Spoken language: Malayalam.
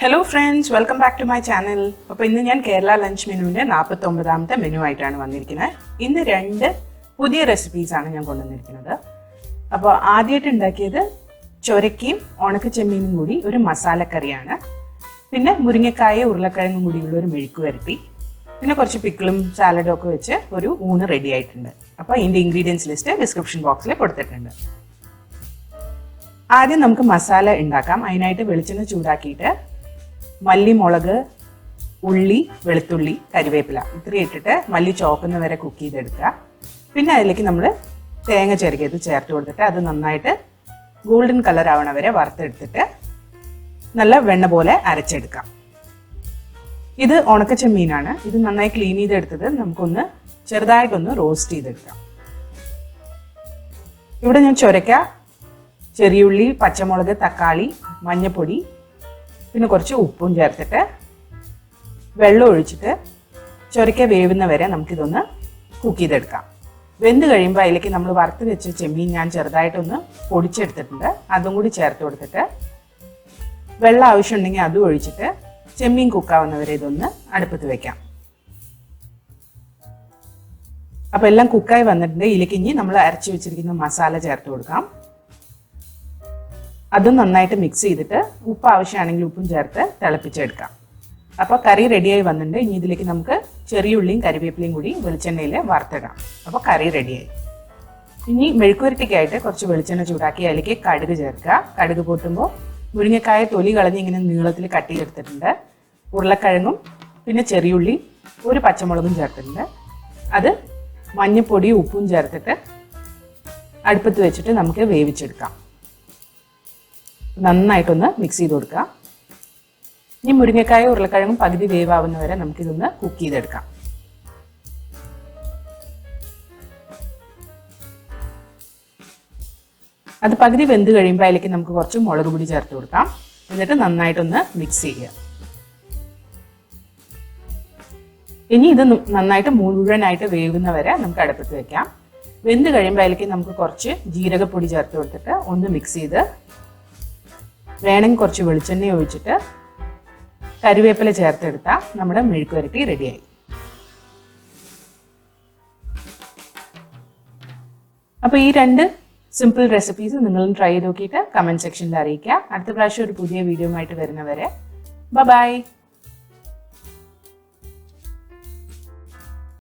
Hello friends, welcome back to my channel. അപ്പോൾ ഇന്ന് ഞാൻ കേരള ലഞ്ച് മെനുവിന്റെ 49ാമത്തെ മെനു ആയിട്ടാണ് വന്നിരിക്കുന്നത്. ഇന്ന് രണ്ട് പുതിയ റെസിപ്പീസ് ആണ് ഞാൻ കൊണ്ടുവന്നിരിക്കുന്നത്. അപ്പോൾ ആദ്യമായിട്ട് ഉണ്ടാക്കിയത് ചൊരക്കയും ഉണക്ക ചെമ്മീനും കൂടി ഒരു മസാല കറിയാണ്. പിന്നെ മുരിങ്ങക്കായ ഉരുളക്കിഴങ്ങും കൂടിയുള്ള ഒരു മെഴുക്കുവരട്ടി. പിന്നെ കുറച്ച് പിക്കിളും സാലഡും ഒക്കെ വെച്ച് ഒരു ഊണ് റെഡി ആയിട്ടുണ്ട്. അപ്പോൾ ഇതിന്റെ ഇൻഗ്രീഡിയൻസ് ലിസ്റ്റ് ഡിസ്ക്രിപ്ഷൻ ബോക്സിൽ കൊടുത്തിട്ടുണ്ട്. ആദ്യം നമുക്ക് മസാല ഉണ്ടാക്കാം. അതിനായിട്ട് വെളിച്ചെണ്ണ ചൂടാക്കിയിട്ട് മല്ലി, മുളക്, ഉള്ളി, വെളുത്തുള്ളി, കരിവേപ്പില ഇത്രയും ഇട്ടിട്ട് മല്ലി ചോക്കുന്ന വരെ കുക്ക് ചെയ്തെടുക്കുക. പിന്നെ അതിലേക്ക് നമ്മൾ തേങ്ങ ചെറുകിയത് ചേർത്ത് കൊടുത്തിട്ട് അത് നന്നായിട്ട് ഗോൾഡൻ കളർ ആവണ വരെ വറുത്തെടുത്തിട്ട് നല്ല വെണ്ണ പോലെ അരച്ചെടുക്കാം. ഇത് ഉണക്ക ചെമ്മീനാണ്. ഇത് നന്നായി ക്ലീൻ ചെയ്തെടുത്തത് നമുക്കൊന്ന് ചെറുതായിട്ടൊന്ന് റോസ്റ്റ് ചെയ്തെടുക്കാം. ഇവിടെ ഞാൻ ചൊരക്ക, ചെറിയുള്ളി, പച്ചമുളക്, തക്കാളി, മഞ്ഞൾപ്പൊടി, പിന്നെ കുറച്ച് ഉപ്പും ചേർത്തിട്ട് വെള്ളം ഒഴിച്ചിട്ട് ചൊരക്ക വേവുന്ന വരെ നമുക്കിതൊന്ന് കുക്ക് ചെയ്തെടുക്കാം. വെന്ത് കഴിയുമ്പോൾ അതിലേക്ക് നമ്മൾ വറുത്ത് വെച്ച ചെമ്മീൻ ഞാൻ ചെറുതായിട്ടൊന്ന് പൊടിച്ചെടുത്തിട്ടുണ്ട്. അതും കൂടി ചേർത്ത് കൊടുത്തിട്ട് വെള്ളം ആവശ്യമുണ്ടെങ്കിൽ അതും ഒഴിച്ചിട്ട് ചെമ്മീൻ കുക്കാവുന്നവരെ ഇതൊന്ന് അടുപ്പത്ത് വെക്കാം. അപ്പോൾ എല്ലാം കുക്കായി വന്നിട്ടുണ്ട്. ഇതിലേക്ക് ഇനി നമ്മൾ അരച്ച് വെച്ചിരിക്കുന്ന മസാല ചേർത്ത് കൊടുക്കാം. അതും നന്നായിട്ട് മിക്സ് ചെയ്തിട്ട് ഉപ്പ് ആവശ്യമാണെങ്കിൽ ഉപ്പും ചേർത്ത് തിളപ്പിച്ചെടുക്കാം. അപ്പോൾ കറി റെഡിയായി വന്നിട്ടുണ്ട്. ഇനി ഇതിലേക്ക് നമുക്ക് ചെറിയുള്ളിയും കരിവേപ്പിലയും കൂടി വെളിച്ചെണ്ണയിൽ വറുത്തിടാം. അപ്പോൾ കറി റെഡിയായി. ഇനി മെഴുക്കുവരട്ടിക്കായിട്ട് കുറച്ച് വെളിച്ചെണ്ണ ചൂടാക്കി അതിലേക്ക് കടുക് ചേർക്കുക. കടുക് പൊട്ടുമ്പോൾ മുരിങ്ങക്കായ തൊലി കളഞ്ഞ് ഇങ്ങനെ നീളത്തിൽ കട്ട് ചെയ്തെടുത്തിട്ടുണ്ട്. ഉരുളക്കിഴങ്ങും പിന്നെ ചെറിയുള്ളി, ഒരു പച്ചമുളകും ചേർത്തിട്ടുണ്ട്. അത് മഞ്ഞൾപ്പൊടിയും ഉപ്പും ചേർത്തിട്ട് അടുപ്പത്ത് വെച്ചിട്ട് നമുക്ക് വേവിച്ചെടുക്കാം. നന്നായിട്ടൊന്ന് മിക്സ് ചെയ്ത് കൊടുക്കുക. ഇനി മുരിങ്ങക്കായ ഉരുളക്കിഴങ്ങും പകുതി വേവാവുന്നവരെ നമുക്കിതൊന്ന് കുക്ക് ചെയ്തെടുക്കാം. അത് പകുതി വെന്ത് കഴിയുമ്പോൾ അതിലേക്ക് നമുക്ക് കുറച്ച് മുളക് പൊടി ചേർത്ത് കൊടുക്കാം. എന്നിട്ട് നന്നായിട്ടൊന്ന് മിക്സ് ചെയ്യുക. ഇനി ഇത് നന്നായിട്ട് മുഴുവനായിട്ട് വേവുന്നവരെ നമുക്ക് അടുപ്പത്ത് വെക്കാം. വെന്ത് കഴിയുമ്പോൾ അതിലേക്ക് നമുക്ക് കുറച്ച് ജീരകപ്പൊടി ചേർത്ത് കൊടുത്തിട്ട് ഒന്ന് മിക്സ് ചെയ്ത് വേണമെങ്കിൽ കുറച്ച് വെളിച്ചെണ്ണ ഒഴിച്ചിട്ട് കരിവേപ്പില ചേർത്തെടുത്താൽ നമ്മുടെ മെഴുക്കുവരട്ടി റെഡിയായി. അപ്പോൾ ഈ രണ്ട് സിമ്പിൾ റെസിപ്പീസ് നിങ്ങളും ട്രൈ ചെയ്ത് നോക്കിയിട്ട് കമൻറ്റ് സെക്ഷനിൽ അറിയിക്കുക. അടുത്ത പ്രാവശ്യം ഒരു പുതിയ വീഡിയോ ആയിട്ട് വരുന്നവരെ ബൈ.